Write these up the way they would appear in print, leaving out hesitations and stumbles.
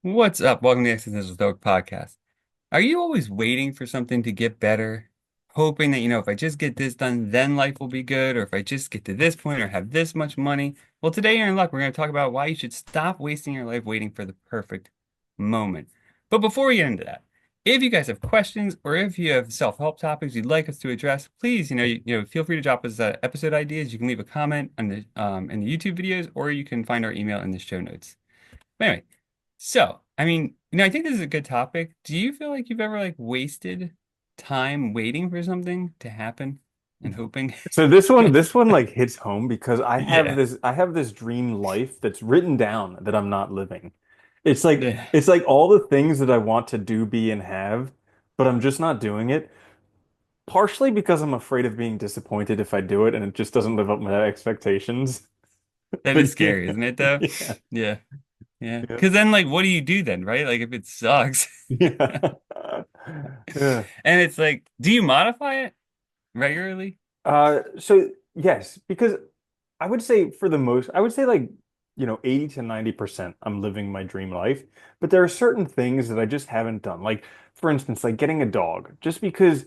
What's up? Welcome to the Existential Stoic Podcast. Are you always waiting for something to get better, hoping that, if I just get this done, then life will be good, or if I just get to this point or have this much money? Well, today you're in luck. We're going to talk about why you should stop wasting your life waiting for the perfect moment. But before we get into that, if you guys have questions or if you have self-help topics you'd like us to address, please, feel free to drop us episode ideas. You can leave a comment on the in the YouTube videos, or you can find our email in the show notes. But anyway, so I mean, I think this is a good topic. Do you feel like you've ever like wasted time waiting for something to happen and hoping? So this one like hits home because I have Yeah. this dream life that's written down that I'm not living. It's like Yeah. it's like all the things that I want to do, be, and have, but I'm just not doing it. Partially because I'm afraid of being disappointed if I do it and it just doesn't live up to my expectations. That is But yeah, scary, isn't it though? yeah, Yeah. Yeah. yeah, Because then like what do you do then, right? Like if it sucks. yeah. Yeah. And it's like, do you modify it regularly? So yes, because I would say like, 80 to 90% I'm living my dream life, but there are certain things that I just haven't done. Like, for instance, like getting a dog, just because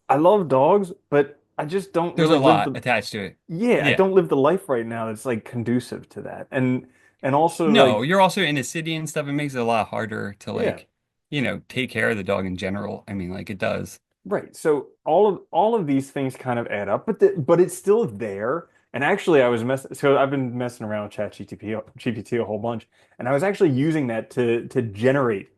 I love dogs, but I just don't There's a really lot attached to it. I Yeah. don't live the life right now that's like conducive to that. And also No, like, you're also in a city and stuff. It makes it a lot harder to yeah. like, take care of the dog in general. I mean, like it does. Right. So all of these things kind of add up, but it's still there. And actually, I've been messing around with GPT a whole bunch, and I was actually using that to generate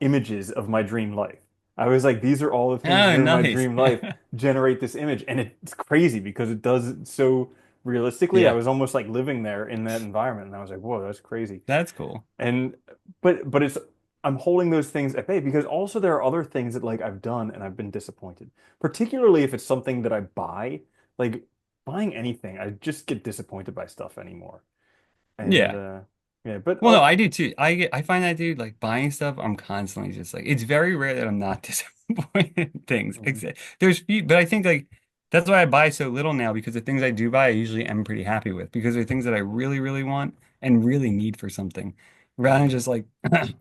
images of my dream life. I was like, these are all the things that Oh, are in my nice. dream life. Generate this image, and it's crazy because it does it so realistically. I Yeah, was almost like living there in that environment, and I was like, whoa, that's crazy. that's cool. And but it's I'm holding those things at bay because also there are other things that like I've done and I've been disappointed. Particularly if it's something that I buy, like buying anything, I just get disappointed by stuff anymore. And Yeah. yeah, but Well, no, I do too. I find that dude like buying stuff, I'm constantly just like it's very rare that I'm not disappointed in things. Mhm. Except but I think like that's why I buy so little now because the things I do buy I usually am pretty happy with because they're things that I really, really want and really need for something rather than Mhm. just like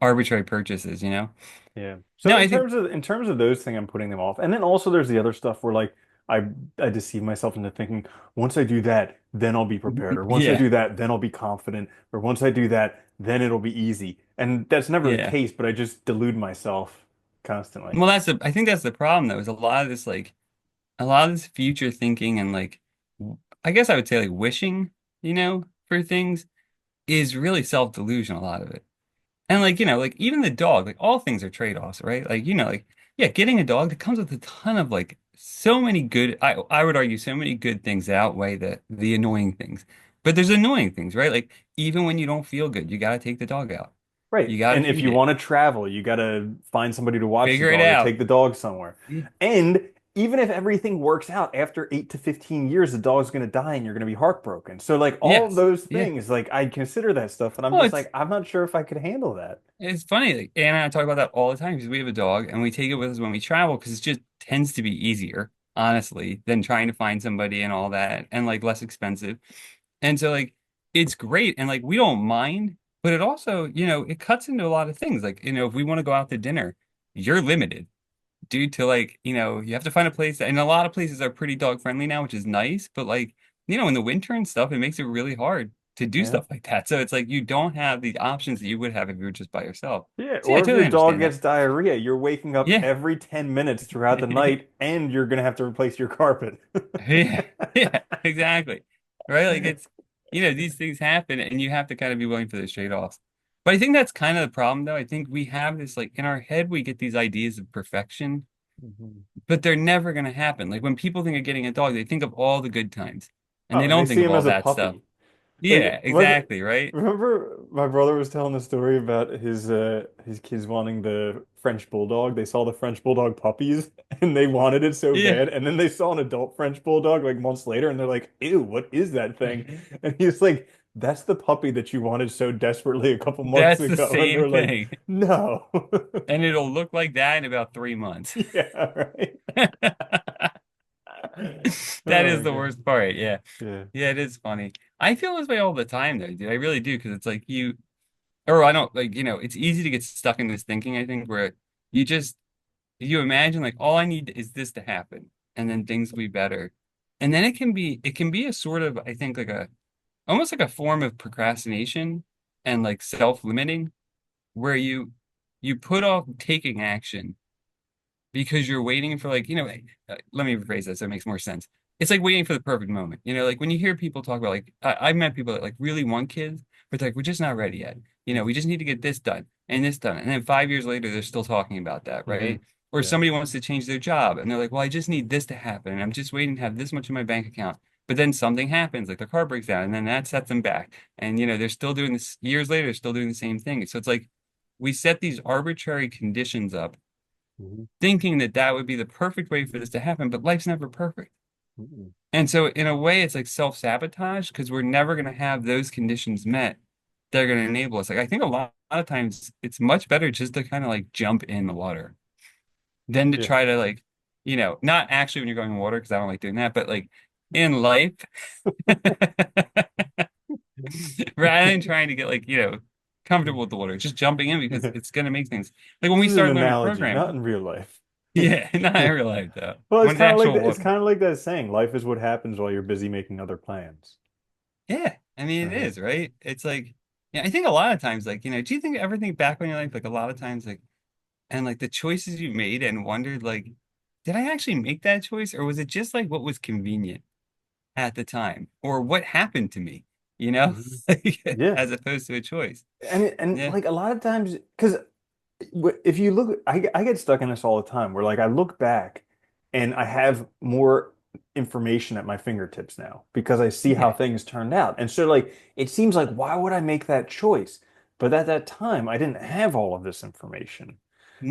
arbitrary purchases, you know? Yeah. So No, I think in terms of those things, I'm putting them off. And then also there's the other stuff where like I I deceive myself into thinking once I do that, then I'll be prepared, or once I yeah. do that, then I'll be confident, or once I do that, then it'll be easy. And that's never the Yeah. case, but I just delude myself constantly. Well, I think that's the problem though, is a lot of this like a lot of this future thinking and like I guess I would say like wishing, for things is really self-delusion, a lot of it. And like, like even the dog, like all things are trade-offs, right? Like, like yeah, getting a dog that comes with a ton of like so many good I would argue so many good things that outweigh the annoying things. But there's annoying things, right? Like even when you don't feel good, you gotta take the dog out. Right. You gotta And if feed you it. want to travel, you got to find somebody to watch the Figure it dog or out. take the dog somewhere. Yeah. And even if everything works out after 8 to 15 years, the dog's going to die and you're going to be heartbroken. So like all of Yes. those Yeah. things, like I consider that stuff and I'm Well, just like, I'm not sure if I could handle that. it's funny, like Anna and I talk about that all the time because we have a dog and we take it with us when we travel because it just tends to be easier, honestly, than trying to find somebody and all that and like less expensive. And so like it's great and like we don't mind, but it also, it cuts into a lot of things. Like, if we want to go out to dinner, you're limited due to like, you have to find a place and a lot of places are pretty dog friendly now, which is nice, but like, in the winter and stuff, it makes it really hard to do Yeah. stuff like that. So it's like you don't have the options that you would have if you were just by yourself. Yeah. So yeah, I Or if your totally dog understand that. gets diarrhea, you're waking up Yeah. every 10 minutes throughout the night and you're going to have to replace your carpet. Yeah. Yeah, exactly. Right? Like it's, these things happen and you have to kind of be willing for those trade-offs. But I think that's kind of the problem though. I think we have this like in our head we get these ideas of perfection, Mhm. but they're never going to happen. Like when people think of getting a dog, they think of all the good times and they Oh, and they don't think see of him all as a that stuff. puppy. Like, Yeah, exactly, right? remember my brother was telling the story about his kids wanting the French Bulldog. They saw the French Bulldog puppies and they wanted it so Yeah. bad. And then they saw an adult French Bulldog like months later and they're like, ew, what is that thing? And he's like, that's the puppy that you wanted so desperately a couple months That's the ago. And same they're like, thing. no. And it'll look like that in about 3 months. Yeah, right. That Oh is my the God. worst part. Yeah. Yeah. Yeah, it is funny. I feel this way all the time though, dude. I really do because it's like or I don't like, it's easy to get stuck in this thinking, I think, where you just you imagine like all I need is this to happen and then things will be better. And then it can be a sort of, I think, like a almost like a form of procrastination and like self-limiting where you put off taking action because you're waiting for like, let me rephrase that so it makes more sense. It's like waiting for the perfect moment. Like when you hear people talk about like I've met people that like really want kids, but like we're just not ready yet. We just need to get this done and this done. And then 5 years later, they're still talking about that, Hmm. right? Or Yeah. somebody wants to change their job and they're like, well, I just need this to happen. And I'm just waiting to have this much in my bank account. But then something happens, like the car breaks down, and then that sets them back. And they're still doing this years later, they're still doing the same thing. So it's like we set these arbitrary conditions up Hmm. thinking that that would be the perfect way for this to happen, but life's never perfect. Hmm. And so, in a way, it's like self-sabotage because we're never going to have those conditions met that are going to enable us. Like, I think a lot of times it's much better just to kind of like jump in the water than to Yeah. try to like, not actually when you're going in water because I don't like doing that, but like in life, rather than trying to get like, comfortable with the water, just jumping in because it's going to make things like when This we is an started learning to analogy, program. not in real life. Yeah, not in real life though. Well, it's When it's kind of like actual that. It's water. kind of like that saying, life is what happens while you're busy making other plans. Yeah, I mean it Uh-huh. is, right? It's like, yeah, I think a lot of times, like, do you think ever think back on your life, like a lot of times, like, and like the choices you made and wondered, like, did I actually make that choice, or was it just like what was convenient at the time, or what happened to me, Mhm. like, Yeah. as opposed to a choice? And Yeah, like a lot of times, because if you look, I get stuck in this all the time where like I look back and I have more information at my fingertips now because I see how yeah, things turned out. And so like it seems like why would I make that choice? But at that time, I didn't have all of this information.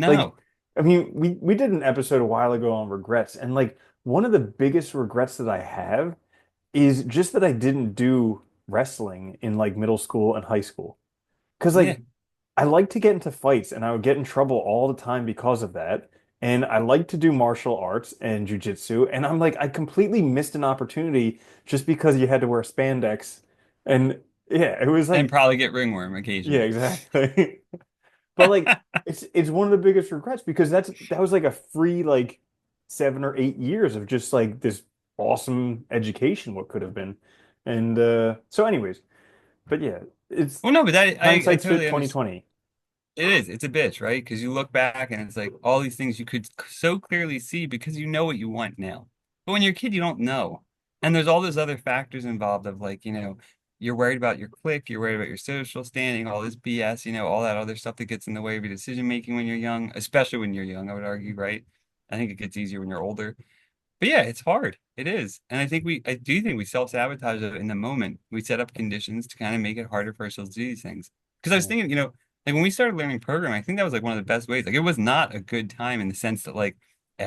Like, no, I mean, we did an episode a while ago on regrets, and like one of the biggest regrets that I have is just that I didn't do wrestling in like middle school and high school. Because yeah, like I like to get into fights and I would get in trouble all the time because of that. And I like to do martial arts and jujitsu. And I'm like, I completely missed an opportunity just because you had to wear spandex. And yeah, it was and like, probably get ringworm yeah, occasionally. exactly. But like it's one of the biggest regrets because that was like a free like 7 or 8 years of just like this awesome education what could have been. And so anyways, but yeah, it's Well, no, but that I hindsight's totally understand. 2020. It is. It's a bitch, right? Because you look back and it's like all these things you could so clearly see because you know what you want now. But when you're a kid, you don't know. And there's all those other factors involved of like, you're worried about your clique, you're worried about your social standing, all this BS, all that other stuff that gets in the way of your decision making when you're young, especially when you're young, I would argue, right? I think it gets easier when you're older. But yeah, it's hard. It is. And I do think we self-sabotage it in the moment. We set up conditions to kind of make it harder for ourselves to do these things. Because I was Yeah. thinking, like when we started learning programming, I think that was like one of the best ways. Like it was not a good time in the sense that like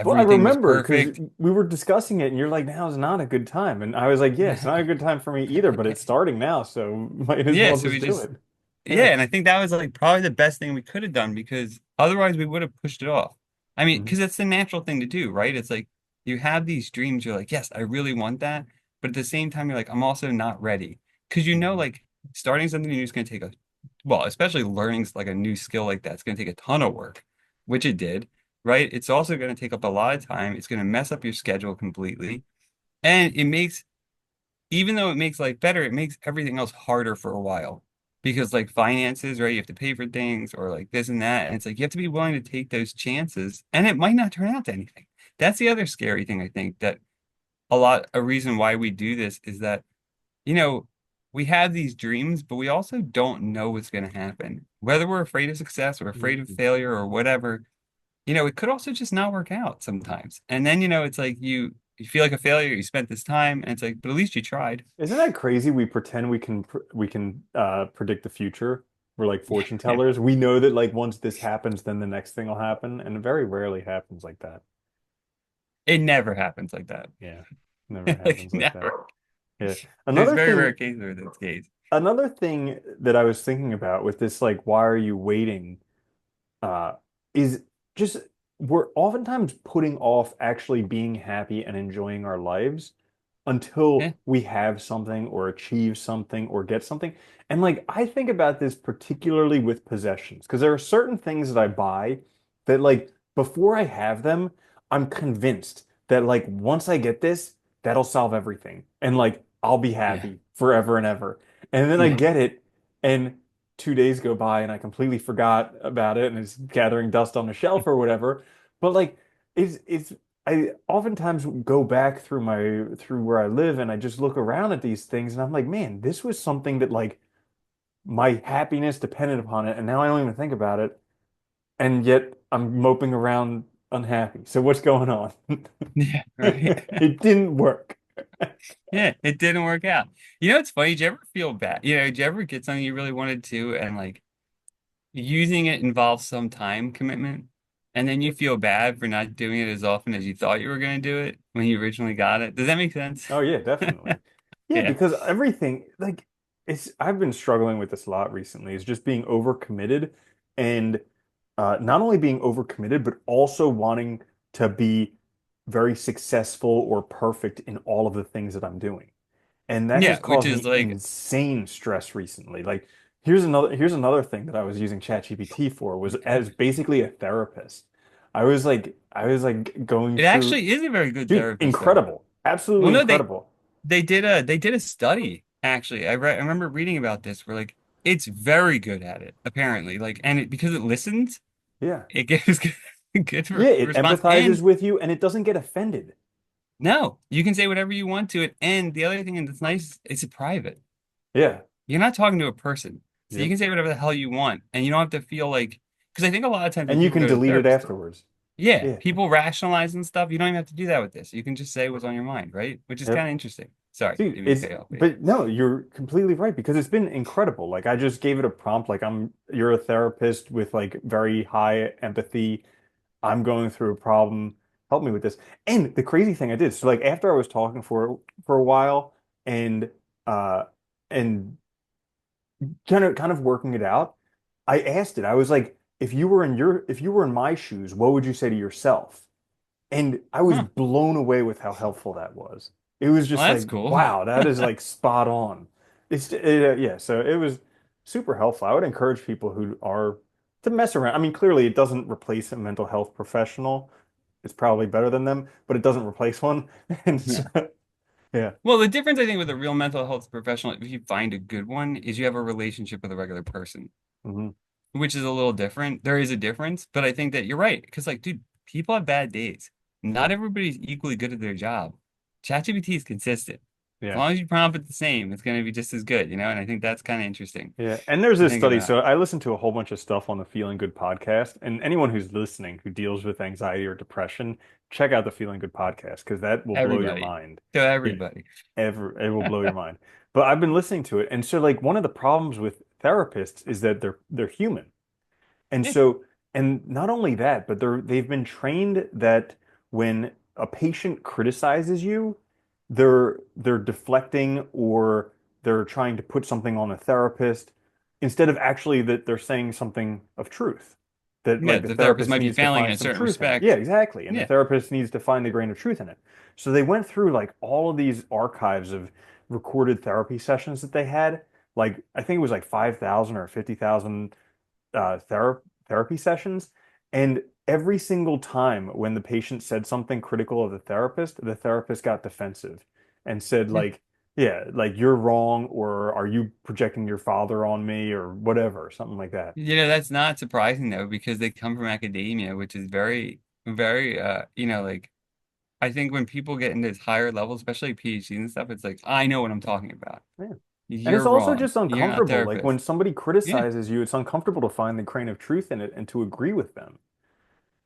Well, I everything was remember because perfect. we were discussing it, and you're like, "Now is not a good time," and I was like, "Yeah, it's not a good time for me either, but it's starting now, so might as Yeah, well so just we do just it." yeah, Yeah. and I think that was like probably the best thing we could have done because otherwise we would have pushed it off. I mean, Mhm. because it's the natural thing to do, right? It's like you have these dreams, you're like, yes, I really want that. But at the same time, you're like, I'm also not ready. Because Mhm. like starting something new is going to take well, especially learning like a new skill like that, it's going to take a ton of work, which it did, right? It's also going to take up a lot of time. It's going to mess up your schedule completely. And even though it makes life better, it makes everything else harder for a while. Because like finances, right? You have to pay for things or like this and that. And it's like you have to be willing to take those chances. And it might not turn out to anything. That's the other scary thing, I think, that a reason why we do this is that, you know, we have these dreams, but we also don't know what's going to happen. Whether we're afraid of success or afraid of Mhm. failure or whatever, it could also just not work out sometimes. And then, it's like you feel like a failure, you spent this time, and it's like, but at least you tried. Isn't that crazy? We pretend we can predict the future. We're like fortune tellers. We know that like once this happens, then the next thing will happen, and it very rarely happens like that. It never happens like that. Yeah, never Like happens like that. never. Yeah. There's Another very rare thing cases where that's the case. Another thing that I was thinking about with this, like, why are you waiting? Uh, is just we're oftentimes putting off actually being happy and enjoying our lives until Yeah. we have something or achieve something or get something. And like I think about this particularly with possessions because there are certain things that I buy that like before I have them, I'm convinced that like once I get this, that'll solve everything. And like I'll be Yeah. happy forever and ever. And then I Yeah. get it and 2 days go by and I completely forgot about it and it's gathering dust on the shelf or whatever. But like it's I oftentimes go back through where I live and I just look around at these things and I'm like, man, this was something that like my happiness depended upon it, and now I don't even think about it, and yet I'm moping around unhappy. So what's going on? Yeah. Right. It didn't work. Yeah, it didn't work out. You know, it's funny. Did you ever feel bad? Did you ever get something you really wanted to, and like using it involves some time commitment, and then you feel bad for not doing it as often as you thought you were going to do it when you originally got it? Does that make sense? Oh yeah, definitely. Yeah, Yeah. because everything like it's I've been struggling with this a lot recently, is just being overcommitted and not only being overcommitted, but also wanting to be very successful or perfect in all of the things that I'm doing. And that has Yeah, which caused is me like, insane stress recently. Like here's another thing that I was using ChatGPT for was as basically a therapist. I was like going it through, actually is a very good dude, therapist, though. incredible. Well, Absolutely no, incredible. they did a study actually. I remember reading about this where like it's very good at it apparently. Like, and it because it listens, Yeah. it gives good Yeah, it response. empathizes And with you and it doesn't get offended. no, you can say whatever you want to it. And the other thing that's nice, it's private. Yeah. You're not talking to a person. So you Yep. can say whatever the hell you want. And you don't have to feel like, because I think a lot of times when And you people can go to the delete it therapist, afterwards. yeah, Yeah. people rationalize and stuff. You don't even have to do that with this. You can just say what's on your mind, right? Which is kind Yep. of interesting. Sorry, Dude, didn't mean to it's cut you off. but no, you're completely right because it's been incredible. Like I just gave it a prompt like you're a therapist with like very high empathy. I'm going through a problem. Help me with this. And the crazy thing I did, so like after I was talking for a while and uh and kind of working it out, I asked it. I was like, if you were in my shoes, what would you say to yourself? And I was Huh. blown away with how helpful that was. It was Well, just that's like, cool. wow, that is like spot on. Yeah, so it was super helpful. I would encourage people who are to mess around. I mean, clearly it doesn't replace a mental health professional. It's probably better than them, but it doesn't replace one. And so, Yeah. yeah. Well, the difference I think with a real mental health professional, if you find a good one, is you have a relationship with a regular person, Hmm. which is a little different. There is a difference, but I think that you're right. Because like, dude, people have bad days. Not everybody's equally good at their job. ChatGPT is consistent. As Yeah. long as you prompt it the same, it's going to be just as good, And I think that's kind of interesting Yeah, and there's to this think study. about. So I listened to a whole bunch of stuff on the Feeling Good podcast, and anyone who's listening who deals with anxiety or depression, check out the Feeling Good podcast because that will blow your Everybody. mind. To Yeah, everybody. it will blow your mind. But I've been listening to it, and so like one of the problems with therapists is that they're human. And Yeah. so, and not only that, but they've been trained that when a patient criticizes you, they're deflecting or they're trying to put something on a therapist instead of actually that they're saying something of truth. That Yeah, like the the therapist therapist might be needs to failing in find a some certain truth in it. Yeah, respect. exactly. And the Yeah. therapist needs to find the grain of truth in it. So they went through like all of these archives of recorded therapy sessions that they had. Like I think it was like 5,000 or 50,000 therapy sessions. And every single time when the patient said something critical of the therapist got defensive and said, Yeah. like, yeah, like you're wrong, or are you projecting your father on me, or whatever, something like that. That's not surprising though, because they come from academia, which is very, very, like I think when people get into this higher level, especially PhDs and stuff, it's like, I know what I'm talking about. Yeah. And it's You're also wrong. just You're not a uncomfortable. Like when therapist. somebody Yeah. criticizes you, it's uncomfortable to find the grain of truth in it and to agree with them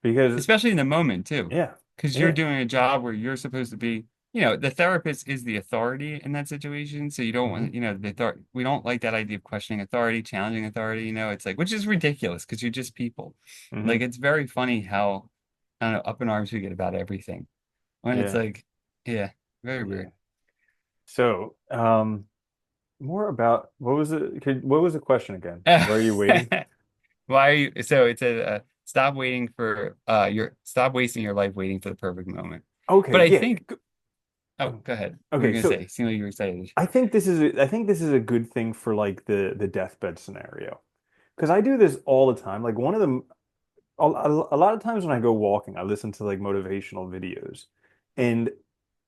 because, Especially in the moment too, yeah, because you're yeah, doing a job where you're supposed to be, the therapist is the authority in that situation. So you don't hmm want, we don't like that idea of questioning authority, challenging authority, it's like, which is ridiculous because you're just people. Like, hmm it's very funny how, I don't know, up in arms we get about everything. When it's yeah, like, yeah, very yeah. weird. So, more about what was the question again? Where are you waiting? Why are you, so it's stop waiting for, stop wasting your life waiting for the perfect moment. But Okay, I yeah. think, Oh, go ahead. What were you Okay, gonna so say? Seemed like you were excited. I think this is a good thing for like the deathbed scenario. Because I do this all the time. Like one of them, a lot of times when I go walking, I listen to like motivational videos. And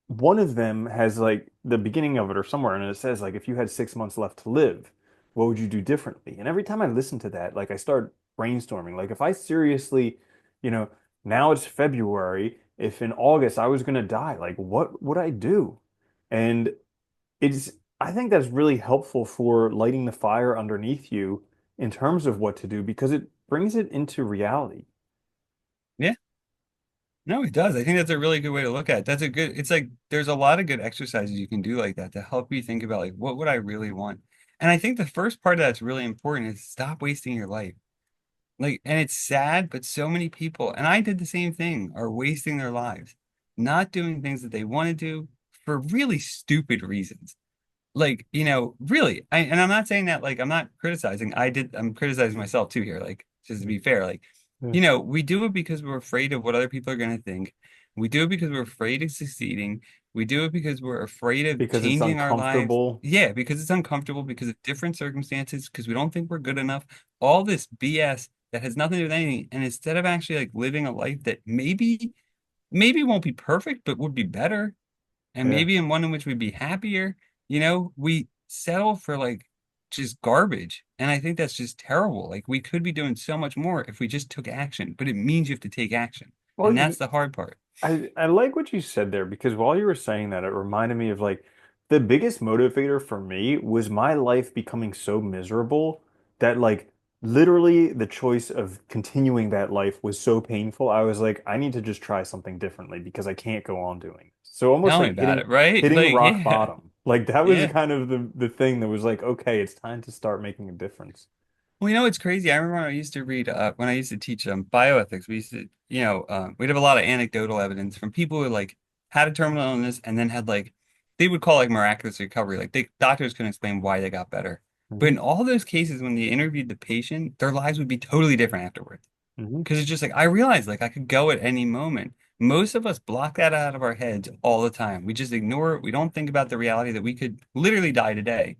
one of them has like the beginning of it or somewhere, and it says like if you had 6 months left to live, what would you do differently? And every time I listen to that, like I start brainstorming. Like if I seriously, you know, now it's February, if in August I was gonna die, like what would I do? And it's I think that's really helpful for lighting the fire underneath you in terms of what to do because it brings it into reality. Yeah. No, it does. I think that's a really good way to look at it. That's a good, it's like there's a lot of good exercises you can do like that to help you think about like what would I really want? And I think the first part of that's really important is stop wasting your life. Like, and it's sad, but so many people, and I did the same thing, are wasting their lives, not doing things that they want to do for really stupid reasons. Like, really, and I'm not saying that like I'm not criticizing. I'm criticizing myself too here, like just to be fair. Like, Yeah. we do it because we're afraid of what other people are going to think. We do it because we're afraid of succeeding. We do it because we're afraid of Because it's changing our lives. uncomfortable. Yeah, because it's uncomfortable, because of different circumstances, because we don't think we're good enough. All this BS that has nothing to do with anything. And instead of actually like living a life that maybe won't be perfect, but would be better, and Yeah. maybe in one in which we'd be happier, we settle for like just garbage. And I think that's just terrible. Like we could be doing so much more if we just took action, but it means you have to take action. Well, And that's the hard part. I like what you said there because while you were saying that, it reminded me of like the biggest motivator for me was my life becoming so miserable that like literally the choice of continuing that life was so painful. I was like, I need to just try something differently because I can't go on doing it. So almost Tell me like about it, right? hitting Like, rock yeah, bottom. Like that was yeah. kind of the thing that was like, okay, it's time to start making a difference. Well, it's crazy. I remember when I used to read, when I used to teach bioethics, we used to, we'd have a lot of anecdotal evidence from people who like had a terminal illness and then had like, they would call like miraculous recovery. Like doctors couldn't explain why they got better. But Hmm. in all those cases, when they interviewed the patient, their lives would be totally different afterwards. Hmm. Because it's just like, I realized like I could go at any moment. Most of us block that out of our heads all the time. We just ignore it. We don't think about the reality that we could literally die today.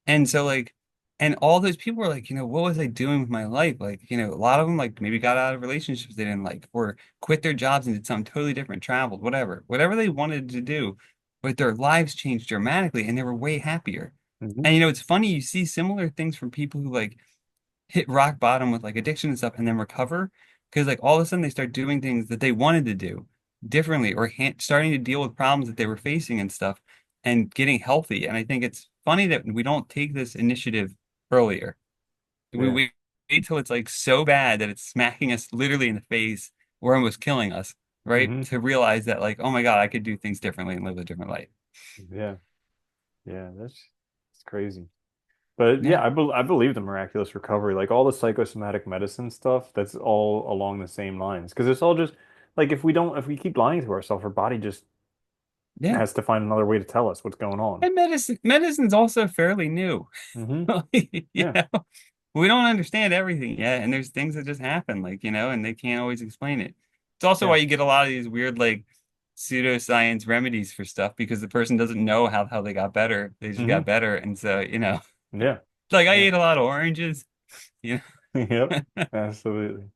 And so like, and all those people were like, what was I doing with my life? Like, a lot of them like maybe got out of relationships they didn't like, or quit their jobs and did something totally different, traveled, whatever they wanted to do, but their lives changed dramatically and they were way happier. Hmm. And it's funny, you see similar things from people who like hit rock bottom with like addiction and stuff and then recover because like all of a sudden they start doing things that they wanted to do differently or starting to deal with problems that they were facing and stuff and getting healthy. And I think it's funny that we don't take this initiative earlier. We Yeah. wait till it's like so bad that it's smacking us literally in the face or almost killing us, right? Hmm. To realize that like, oh my God, I could do things differently and live a different life. Yeah. Yeah. That's crazy. But Yeah. yeah, I believe the miraculous recovery, like all the psychosomatic medicine stuff, that's all along the same lines. Because it's all just like if we keep lying to ourselves, our body just Yeah. has to find another way to tell us what's going on. And medicine's also fairly new. Hmm. You Yeah. know, we don't understand everything yet, and there's things that just happen, like, and they can't always explain it. It's also why Yeah. you get a lot of these weird, like, pseudoscience remedies for stuff because the person doesn't know how they got better. They just got Hmm. better. And so, Yeah. like I Yeah. ate a lot of oranges, you Yep. know. Absolutely.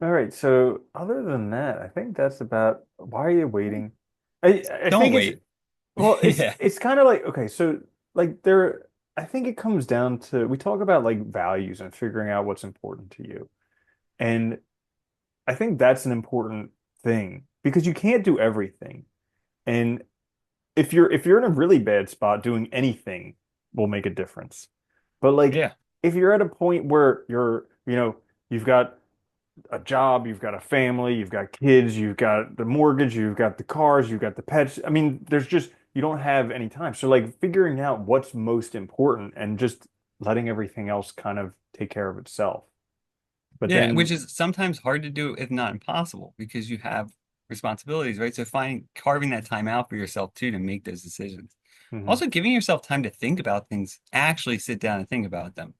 All right. So other than that, I think that's about why are you waiting? I Don't think wait. Yeah. it's kind of like okay, so like there I think it comes down to we talk about like values and figuring out what's important to you. And I think that's an important thing because you can't do everything. And if you're in a really bad spot, doing anything will make a difference. But like Yeah. if you're at a point where you've got a job, you've got a family, you've got kids, you've got the mortgage, you've got the cars, you've got the pets. I mean, there's just you don't have any time. So like figuring out what's most important and just letting everything else kind of take care of itself. But Yeah, which then is sometimes hard to do, if not impossible, because you have responsibilities, right? So carving that time out for yourself too to make those decisions. mhm, Also, giving yourself time to think about things, actually sit down and think about them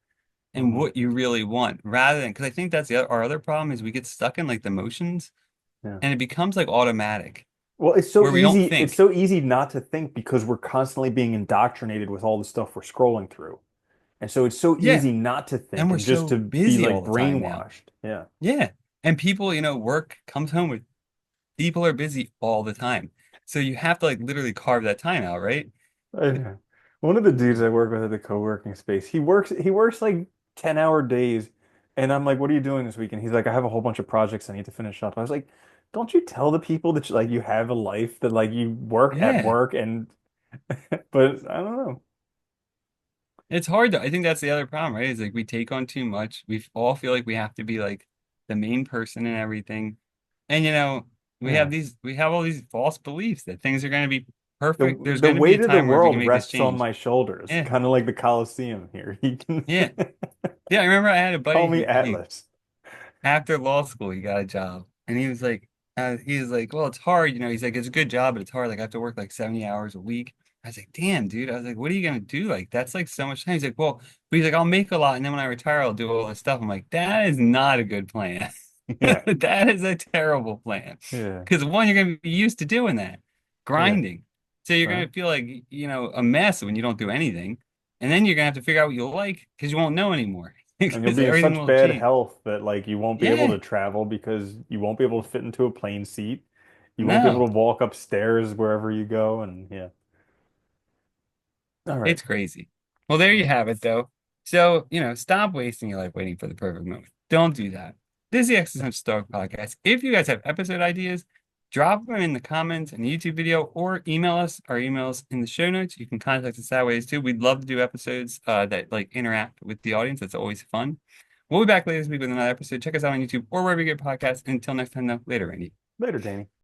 and mhm, what you really want, rather than because I think that's our other problem is we get stuck in like the motions yeah. and it becomes like automatic. Well, it's so where we don't easy. It's think. so easy not to think because we're constantly being indoctrinated with all the stuff we're scrolling through. And so it's so Yeah. easy not to And think we're and just so to be busy all like the time now. brainwashed. Yeah. Yeah. And people, work comes home with people are busy all the time. So you have to like literally carve that time out, right? I know. One of the dudes I work with at the co-working space, he works like 10-hour days. And I'm like, what are you doing this weekend? He's like, I have a whole bunch of projects I need to finish up. I was like, don't you tell the people that like you have a life that like you work at Yeah. work and but I don't know. It's hard to, I think that's the other problem, right? Is like we take on too much. We all feel like we have to be like the main person in everything. And Yeah. we have all these false beliefs that things are going to be perfect. The There's the going to be a weight of the time where we world can make this rests on change. my shoulders, Yeah. kind of like the Colosseum here. He can Yeah. Yeah. I remember I had a call buddy, me he Atlas. after law school, he got a job and he was like, well, it's hard. He's like, it's a good job, but it's hard. Like I have to work like 70 hours a week. I was like, damn, dude. I was like, what are you gonna do? Like, that's like so much time. He's like, well, but he's like, I'll make a lot. And then when I retire, I'll do all this stuff. I'm like, that is not a good plan. Yeah. That is a terrible plan. Yeah. Because one, you're gonna be used to doing that, Yeah. grinding. So you're Right. gonna feel like, a mess when you don't do anything. And then you're gonna have to figure out what you'll like because you won't know anymore. And you'll Because be in everything such will bad change. health that like you won't be able Yeah. to travel because you won't be able to fit into a plane seat. You won't be No. able to walk upstairs wherever you go. And yeah. All right. It's crazy. Well, there you have it, though. So, stop wasting your life waiting for the perfect moment. Don't do that. This is the Existential Stoic Podcast. If you guys have episode ideas, drop them in the comments in the YouTube video or email us. Our email's in the show notes. You can contact us that ways too. We'd love to do episodes that like interact with the audience. That's always fun. We'll be back later this week with another episode. Check us out on YouTube or wherever you get podcasts. Until next time, though, later, Randy. Later, Danny.